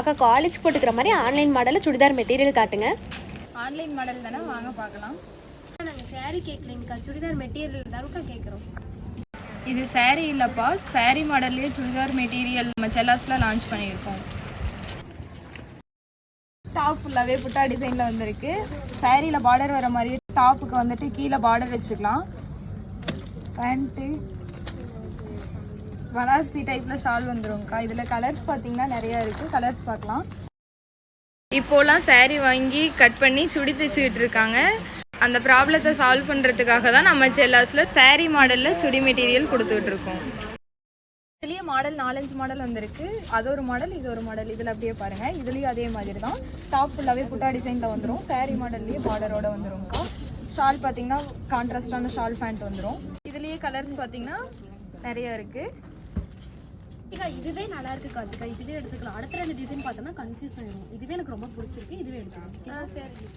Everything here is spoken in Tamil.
அக்கா காலேஜ் போட்டுக்கிற மாதிரி ஆன்லைன் மாடலில் சுடிதார் மெட்டீரியல் காட்டுங்க. ஆன்லைன் மாடல் தானே, வாங்க பார்க்கலாம். நாங்கள் சாரீ கேட்கலைங்கக்கா, சுடிதார் மெட்டீரியல் தாங்கக்கா கேட்குறோம். இது சாரீ இல்லைப்பா, சாரீ மாடல்லையே சுடிதார் மெட்டீரியல் நம்ம செல்லாஸில் லான்ச் பண்ணியிருக்கோம். டாப் ஃபுல்லாகவே புட்டா டிசைனில் வந்திருக்கு. சாரியில் பார்டர் வர மாதிரி டாப்புக்கு வந்துட்டு கீழே பார்டர் வச்சுக்கலாம். பேண்ட்டு பனாரசி டைப்பில் ஷால் வந்துரும்க்கா. இதில் கலர்ஸ் பார்த்தீங்கன்னா நிறையா இருக்குது, கலர்ஸ் பார்க்கலாம். இப்போலாம் சாரீ வாங்கி கட் பண்ணி சுடி தைச்சிக்கிட்டு இருக்காங்க. அந்த ப்ராப்ளத்தை சால்வ் பண்ணுறதுக்காக தான் நம்ம செல்லாஸில் சாரீ மாடலில் சுடி மெட்டீரியல் கொடுத்துட்ருக்கோம். இதுலேயே மாடல் 4-5 மாடல் வந்திருக்கு. அது ஒரு மாடல், இது ஒரு மாடல். இதில் அப்படியே பாருங்கள், இதுலேயும் அதே மாதிரி தான். டாப் ஃபுல்லாகவே புட்டா டிசைனில் வந்துடும். சாரீ மாடல்லையே பார்டரோடு வந்துடும்க்கா. ஷால் பார்த்தீங்கன்னா கான்ட்ராஸ்டான ஷால் பேண்ட் வந்துடும். இதுலேயே கலர்ஸ் பார்த்தீங்கன்னா நிறையா இருக்குது. இதுவே நல்லா இருக்கு கார்த்திகா, இதுவே எடுத்துக்கலாம். அடுத்த 2 டிசைன் பார்த்தோம்னா கன்ஃபியூஸ் ஆயிடும். இதுவே எனக்கு ரொம்ப பிடிச்சிருக்கு, இதுவே எடுத்துக்கலாம். சரி.